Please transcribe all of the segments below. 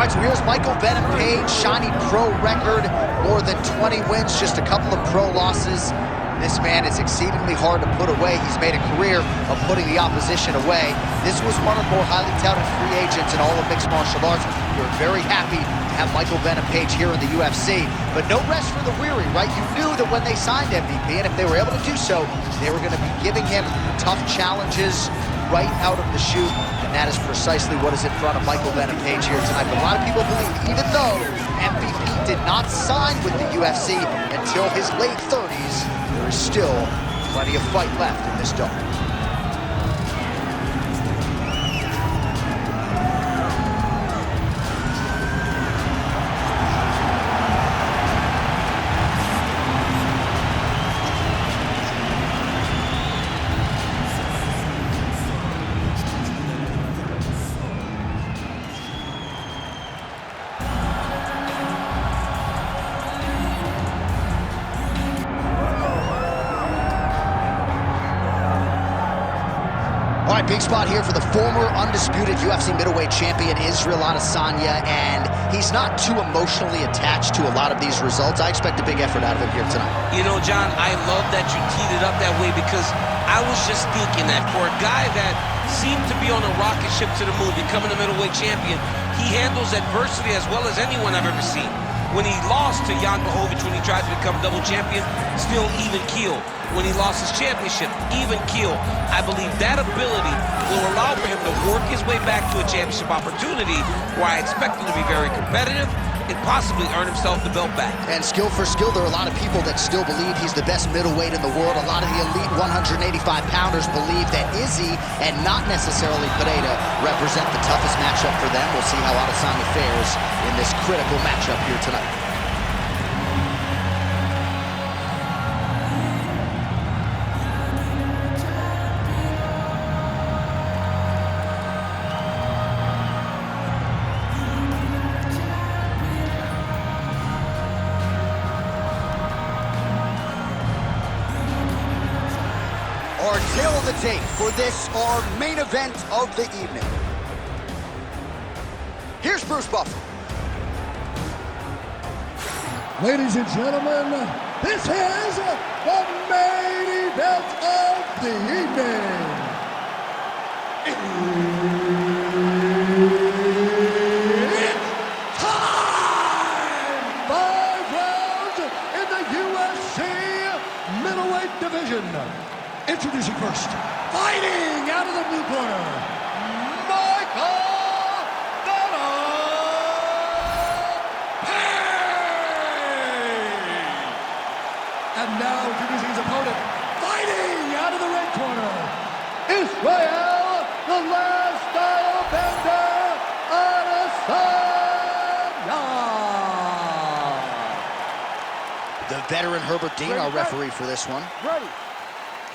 All right, so here's Michael Venom Page, shiny pro record, more than 20 wins, just a couple of pro losses. This man is exceedingly hard to put away. He's made a career of putting the opposition away. This was one of the more highly touted free agents in all of mixed martial arts. We're very happy to have Michael Venom Page here in the UFC, but no rest for the weary, right? You knew that when they signed MVP, and if they were able to do so, they were going to be giving him tough challenges right out of the chute, and that is precisely what is in front of Michael Venom Page here tonight. But a lot of people believe, even though MVP did not sign with the UFC until his late 30s, there is still plenty of fight left in this dome. All right, big spot here for the former undisputed UFC middleweight champion, Israel Adesanya, and he's not too emotionally attached to a lot of these results. I expect a big effort out of him here tonight. You know, John, I love that you teed it up that way, because I was just thinking that for a guy that seemed to be on a rocket ship to the moon, becoming a middleweight champion, he handles adversity as well as anyone I've ever seen. When he lost to Jan Blachowicz, when he tried to become double champion, still even keel. When he lost his championship, even keel. I believe that ability will allow for him to work his way back to a championship opportunity, where I expect him to be very competitive and possibly earn himself the belt back. And skill for skill, there are a lot of people that still believe he's the best middleweight in the world. A lot of the elite 185-pounders believe that Izzy and not necessarily Pereira represent the toughest matchup for them. We'll see how Adesanya fares in this critical matchup here tonight. Our tale of the tape for this, our main event of the evening. Here's Bruce Buffer. Ladies and gentlemen, this is the main event of the evening. It's time! 5 rounds in the UFC middleweight division. Introducing first, fighting out of the blue corner, Michael And now introducing his opponent, fighting out of the red corner, Israel, the last style bender, Adesanya. The veteran Herbert Dean, our referee for this one. Ready.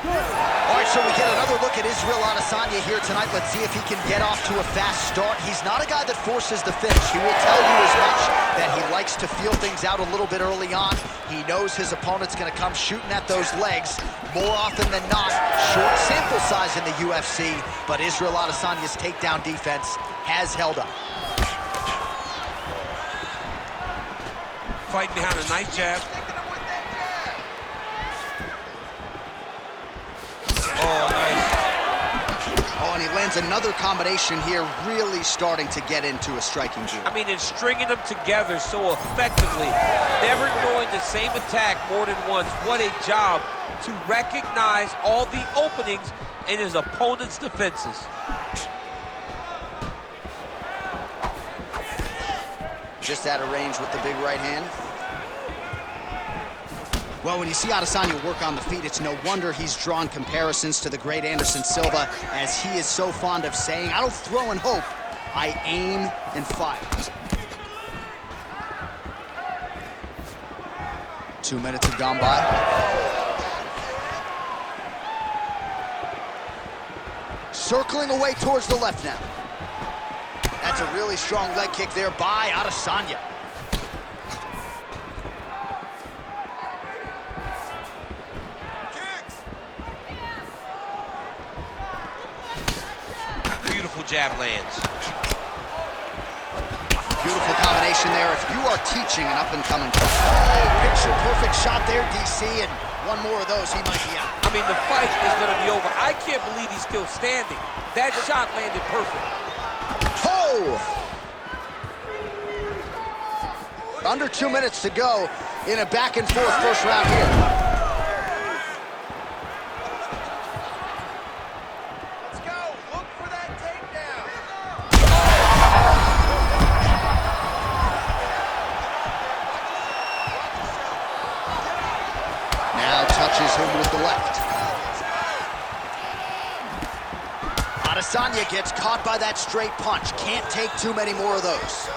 All right, so we get another look at Israel Adesanya here tonight. Let's see if he can get off to a fast start. He's not a guy that forces the finish. He will tell you as much that he likes to feel things out a little bit early on. He knows his opponent's going to come shooting at those legs. More often than not, short sample size in the UFC, but Israel Adesanya's takedown defense has held up. Fighting behind a nice jab. Oh, and he lands another combination here, really starting to get into a striking gear. I mean, it's stringing them together so effectively, never throwing the same attack more than once. What a job to recognize all the openings in his opponent's defenses. Just out of range with the big right hand. Well, when you see Adesanya work on the feet, it's no wonder he's drawn comparisons to the great Anderson Silva, as he is so fond of saying, I don't throw and hope, I aim and fire. 2 minutes have gone by. Circling away towards the left now. That's a really strong leg kick there by Adesanya. Beautiful jab lands. Beautiful combination there. If you are teaching an up-and-coming fighter. Oh, picture-perfect shot there, DC, and one more of those, he might be out. I mean, the fight is going to be over. I can't believe he's still standing. That shot landed perfect. Oh! Under 2 minutes to go in a back-and-forth first round here. Let's go. Look for that takedown. Now touches him with the left. Adesanya gets caught by that straight punch. Can't take too many more of those.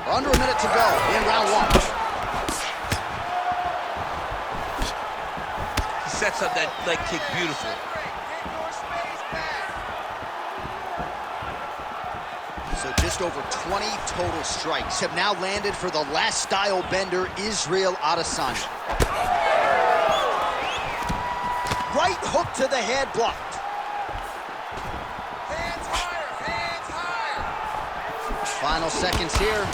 Under a minute to go in round one. He sets up that leg kick beautiful. So just over 20 total strikes have now landed for the last style bender, Israel Adesanya. Right hook to the head, blocked. Hands higher, hands higher. Final seconds here.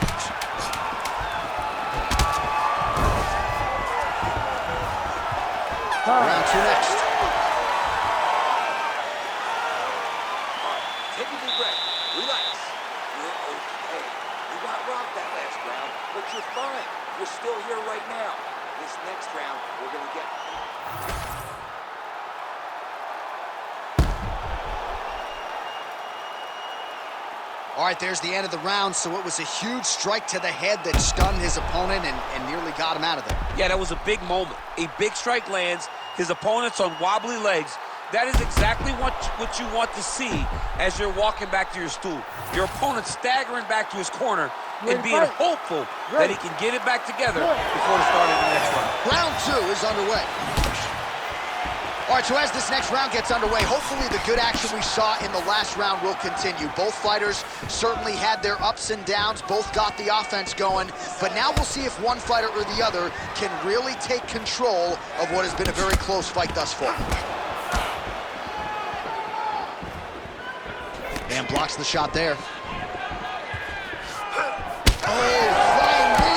Round two next. Take a deep breath. Relax. You're okay. You got rocked that last round, but you're fine. You're still here right now. This next round, we're going to get... All right, there's the end of the round, so it was a huge strike to the head that stunned his opponent and nearly got him out of there. Yeah, that was a big moment. A big strike lands, his opponent's on wobbly legs. That is exactly what you want to see as you're walking back to your stool. Your opponent staggering back to his corner and being hopeful that he can get it back together before the start of the next round. Round two is underway. All right, so as this next round gets underway, hopefully the good action we saw in the last round will continue. Both fighters certainly had their ups and downs, both got the offense going, but now we'll see if one fighter or the other can really take control of what has been a very close fight thus far. And blocks the shot there. Oh, flying knee!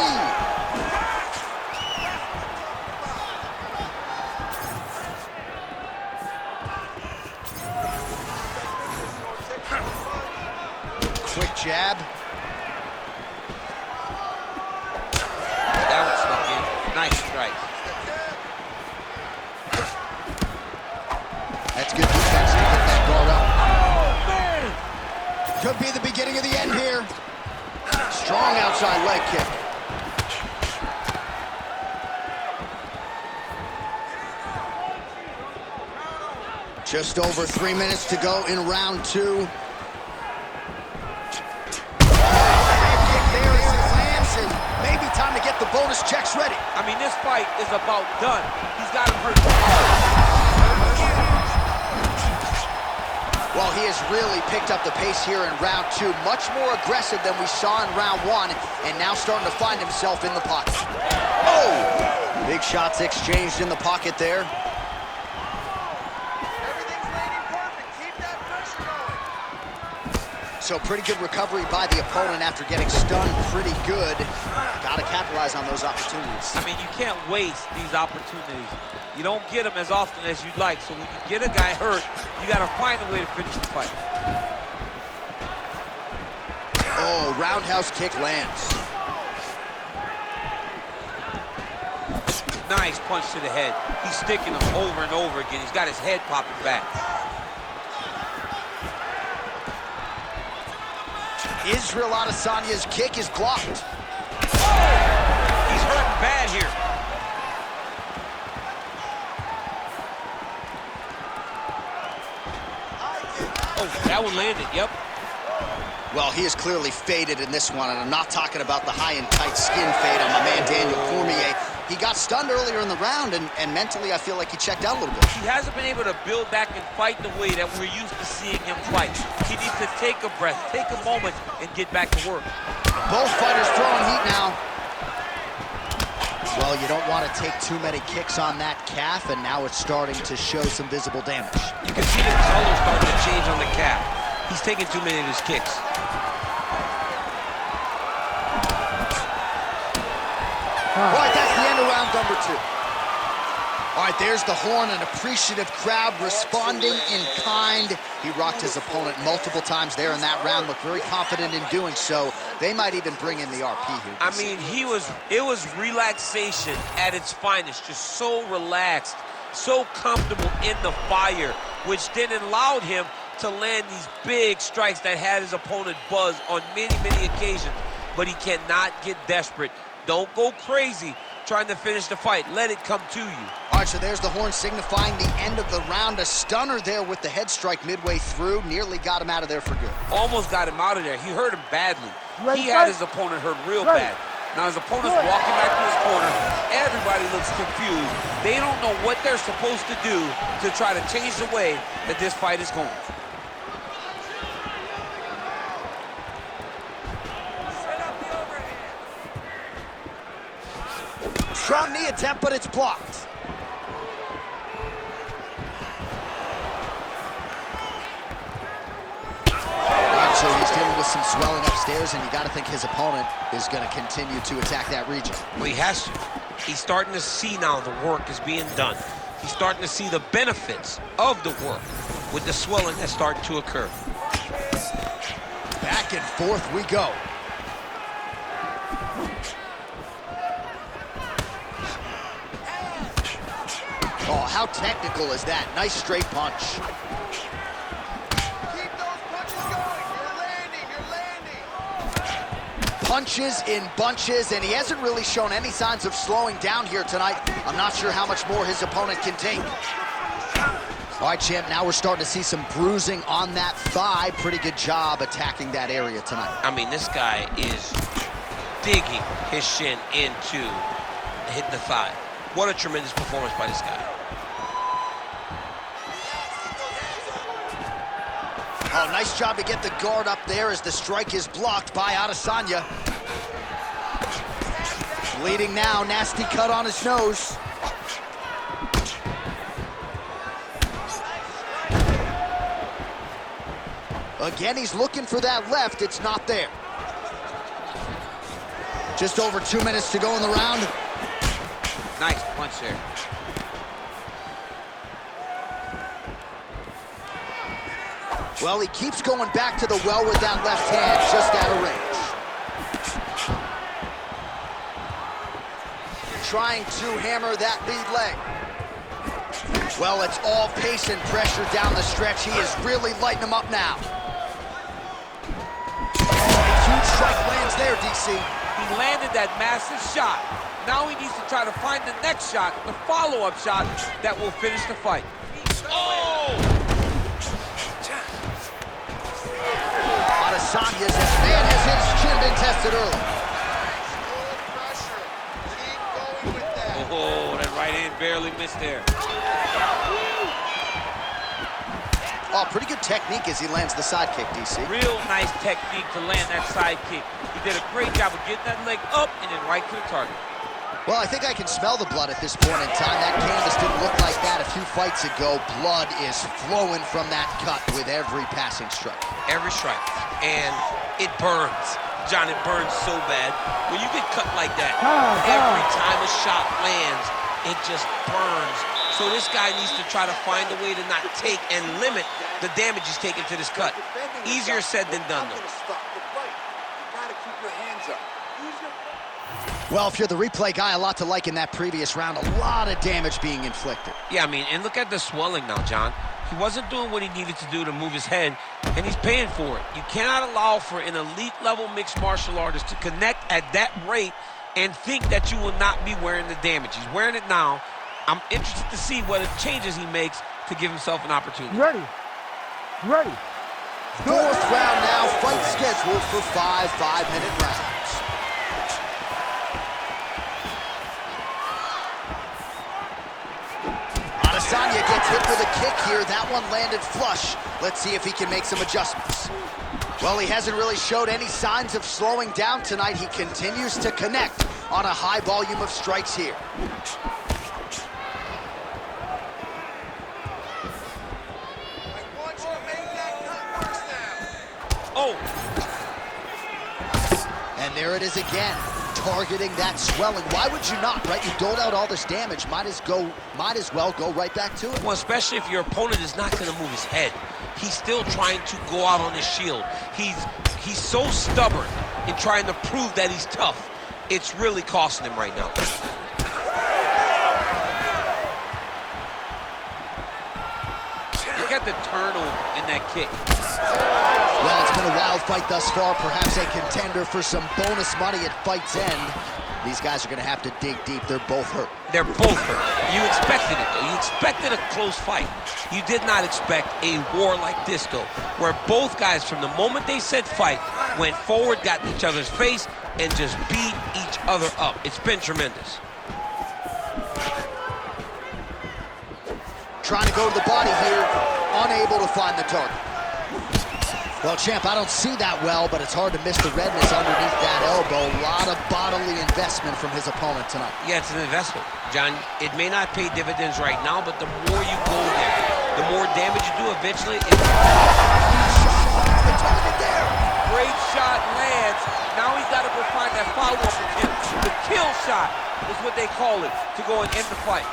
Quick jab. That one snuck in. Nice strike. That's good defense to get that guard up. Oh, man! Could be the beginning of the end here. Strong outside leg kick. Just over 3 minutes to go in round two. Maybe time to get the bonus checks ready. I mean, this fight is about done. He's got him hurt. Well, he has really picked up the pace here in round two. Much more aggressive than we saw in round one, and now starting to find himself in the pocket. Oh! Big shots exchanged in the pocket there. Everything's landing perfect. Keep that pressure going. So pretty good recovery by the opponent after getting stunned pretty good. Got to capitalize on those opportunities. I mean, you can't waste these opportunities. You don't get them as often as you'd like. So when you get a guy hurt, you got to find a way to finish the fight. Oh, roundhouse kick lands. Nice punch to the head. He's sticking him over and over again. He's got his head popping back. Israel Adesanya's kick is blocked. He's hurting bad here. Oh, that one landed, yep. Well, he is clearly faded in this one, and I'm not talking about the high and tight skin fade on my man Daniel Cormier. He got stunned earlier in the round, and mentally I feel like he checked out a little bit. He hasn't been able to build back and fight the way that we're used to seeing him fight. He needs to take a breath, take a moment, and get back to work. Both fighters throwing heat now. Well, you don't want to take too many kicks on that calf, and now it's starting to show some visible damage. You can see the color starting to change on the calf. He's taking too many of his kicks. All right, that's the end of round number 2. All right, there's the horn, an appreciative crowd responding in kind. He rocked his opponent multiple times there in that round, looked very confident in doing so. They might even bring in the RP here. I mean, it was relaxation at its finest, just so relaxed, so comfortable in the fire, which then allowed him to land these big strikes that had his opponent buzzed on many, many occasions. But he cannot get desperate. Don't go crazy trying to finish the fight. Let it come to you. All right, so there's the horn signifying the end of the round. A stunner there with the head strike midway through. Nearly got him out of there for good. Almost got him out of there. He hurt him badly. He had his opponent hurt real bad. Now his opponent's walking back to his corner. Everybody looks confused. They don't know what they're supposed to do to try to change the way that this fight is going. Strong knee attempt, but it's blocked. Right, so he's dealing with some swelling upstairs, and you got to think his opponent is going to continue to attack that region. Well, he has to. He's starting to see now the work is being done. He's starting to see the benefits of the work with the swelling that's starting to occur. Back and forth we go. Oh, how technical is that? Nice straight punch. Keep those punches going. You're landing. Punches in bunches, and he hasn't really shown any signs of slowing down here tonight. I'm not sure how much more his opponent can take. All right, champ, now we're starting to see some bruising on that thigh. Pretty good job attacking that area tonight. I mean, this guy is digging his shin into hitting the thigh. What a tremendous performance by this guy. Oh, nice job to get the guard up there as the strike is blocked by Adesanya. Bleeding now, nasty cut on his nose. Again, he's looking for that left. It's not there. Just over 2 minutes to go in the round. Nice punch there. Well, he keeps going back to the well with that left hand, just out of range. Trying to hammer that lead leg. Well, it's all pace and pressure down the stretch. He is really lighting him up now. Huge strike lands there, DC. He landed that massive shot. Now he needs to try to find the next shot, the follow-up shot that will finish the fight. Oh! Adesanya's man has his chin been tested early. Oh, that right hand barely missed there. Oh, pretty good technique as he lands the side kick, DC. Real nice technique to land that side kick. He did a great job of getting that leg up and then right to the target. Well, I think I can smell the blood at this point in time. That canvas didn't look like that a few fights ago. Blood is flowing from that cut with every passing strike. Every strike. And it burns. John, it burns so bad. When you get cut like that, every time a shot lands, it just burns. So this guy needs to try to find a way to not take and limit the damage he's taking to this cut. Easier said than done, though. Well, if you're the replay guy, a lot to like in that previous round. A lot of damage being inflicted. Yeah, I mean, and look at the swelling now, John. He wasn't doing what he needed to do to move his head, and he's paying for it. You cannot allow for an elite-level mixed martial artist to connect at that rate and think that you will not be wearing the damage. He's wearing it now. I'm interested to see what changes he makes to give himself an opportunity. Ready. Fourth round now, fight scheduled for 5 5-minute rounds. Adesanya gets hit with a kick here. That one landed flush. Let's see if he can make some adjustments. Well, he hasn't really showed any signs of slowing down tonight. He continues to connect on a high volume of strikes here. Oh! And there it is again. targeting that swelling. Why would you not, right? You doled out all this damage. Might as well go right back to it. Well, especially if your opponent is not going to move his head. He's still trying to go out on his shield. He's so stubborn in trying to prove that he's tough. It's really costing him right now. Look at the turnover in that kick. Well, it's been a wild fight thus far. Perhaps a contender for some bonus money at fight's end. These guys are going to have to dig deep. They're both hurt. They're both hurt. You expected it, though. You expected a close fight. You did not expect a war like this, though, where both guys, from the moment they said fight, went forward, got in each other's face, and just beat each other up. It's been tremendous. Trying to go to the body here, unable to find the target. Well, champ, I don't see that well, but it's hard to miss the redness underneath that elbow. A lot of bodily investment from his opponent tonight. Yeah, it's an investment, John. It may not pay dividends right now, but the more you go there, the more damage you do eventually. The target there. Great shot lands. Now he's got to go find that follow-up attempt. The kill shot is what they call it, to go and end the fight.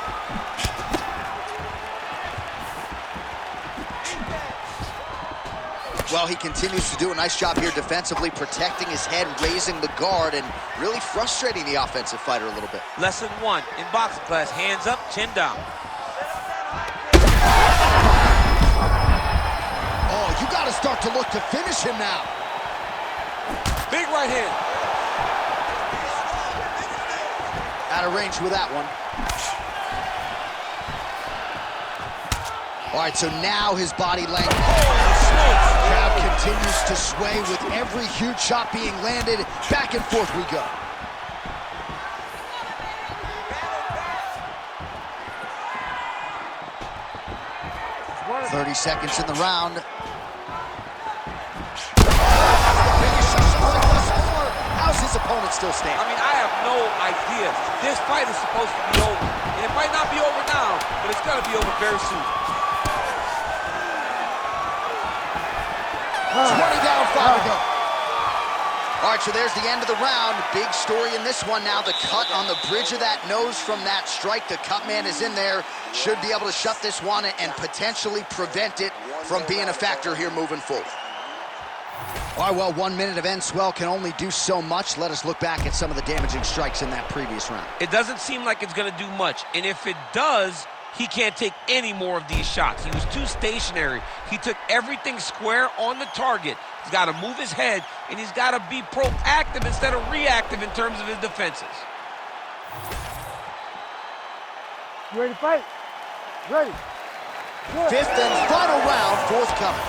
Well, he continues to do a nice job here defensively, protecting his head, raising the guard, and really frustrating the offensive fighter a little bit. Lesson 1 in boxing class: hands up, chin down. Oh, you got to start to look to finish him now. Big right hand. Out of range with that one. All right, so now his body length. Crowd continues to sway with every huge shot being landed. Back and forth we go. One. 30 seconds in the round. How's his opponent still standing? I mean, I have no idea. This fight is supposed to be over. And it might not be over now, but it's going to be over very soon. 20 down, 5 to go. All right, so there's the end of the round. Big story in this one now. The cut on the bridge of that nose from that strike. The cut man is in there. Should be able to shut this one and potentially prevent it from being a factor here moving forward. All right, well, 1 minute of end swell can only do so much. Let us look back at some of the damaging strikes in that previous round. It doesn't seem like it's going to do much, and if it does, he can't take any more of these shots. He was too stationary. He took everything square on the target. He's got to move his head, and he's got to be proactive instead of reactive in terms of his defenses. You ready to fight? Ready. Fifth and final round, forthcoming.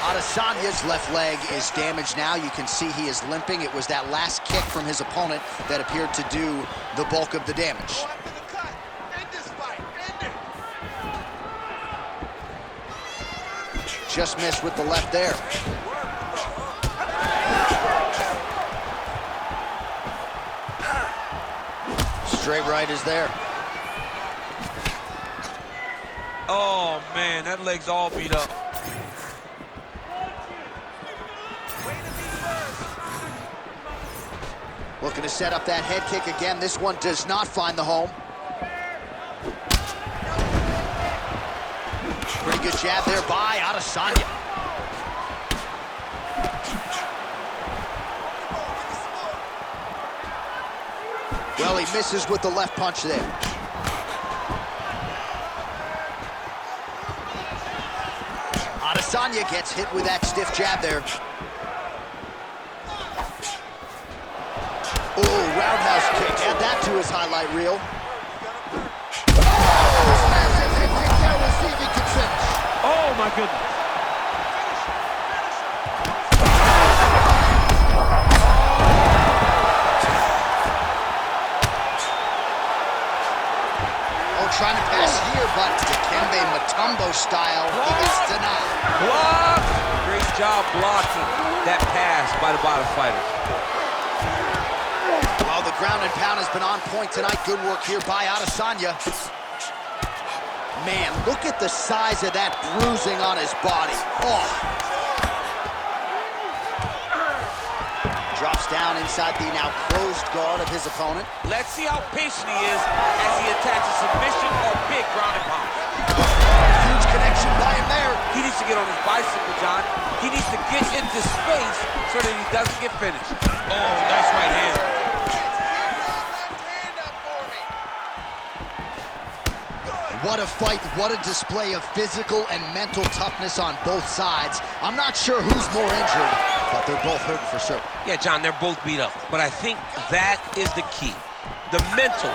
Adesanya's left leg is damaged now. You can see he is limping. It was that last kick from his opponent that appeared to do the bulk of the damage. Just missed with the left there. Straight right is there. Oh, man, that leg's all beat up. Looking to set up that head kick again. This one does not find the home. Pretty good jab there by Adesanya. Well, he misses with the left punch there. Adesanya gets hit with that stiff jab there. Oh, roundhouse kick. Add that to his highlight reel. Oh, my goodness. Oh, trying to pass here, but Dikembe Mutombo style, he gets denied. Block! Great job blocking that pass by the bottom fighter. Well, the ground and pound has been on point tonight. Good work here by Adesanya. Man, look at the size of that bruising on his body. Oh. Drops down inside the now closed guard of his opponent. Let's see how patient he is as he attacks a submission or big ground and pound. Huge connection by him there. He needs to get on his bicycle, John. He needs to get into space so that he doesn't get finished. Oh, nice right hand. What a fight, what a display of physical and mental toughness on both sides. I'm not sure who's more injured, but they're both hurt for sure. Yeah, John, they're both beat up. But I think that is the key. The mental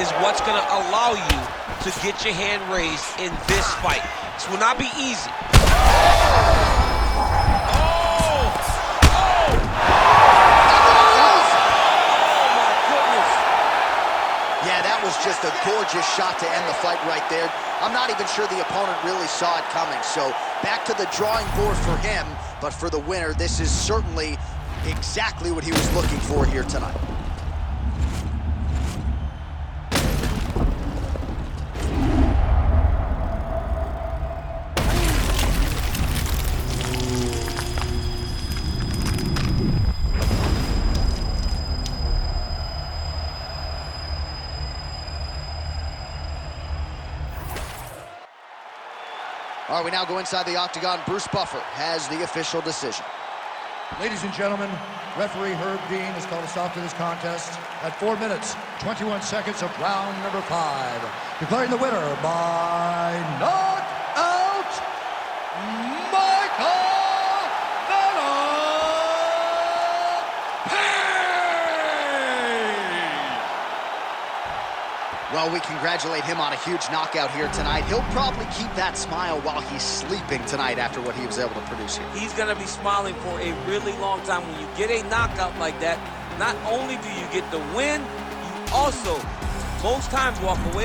is what's going to allow you to get your hand raised in this fight. This will not be easy. Yeah, that was just a gorgeous shot to end the fight right there. I'm not even sure the opponent really saw it coming. So back to the drawing board for him, but for the winner, this is certainly exactly what he was looking for here tonight. All right, we now go inside the octagon. Bruce Buffer has the official decision. Ladies and gentlemen, referee Herb Dean has called a stop to this contest at 4 minutes, 21 seconds of round number 5. Declaring the winner by knockout, Michael Well, we congratulate him on a huge knockout here tonight. He'll probably keep that smile while he's sleeping tonight after what he was able to produce here. He's going to be smiling for a really long time. When you get a knockout like that, not only do you get the win, you also most times walk away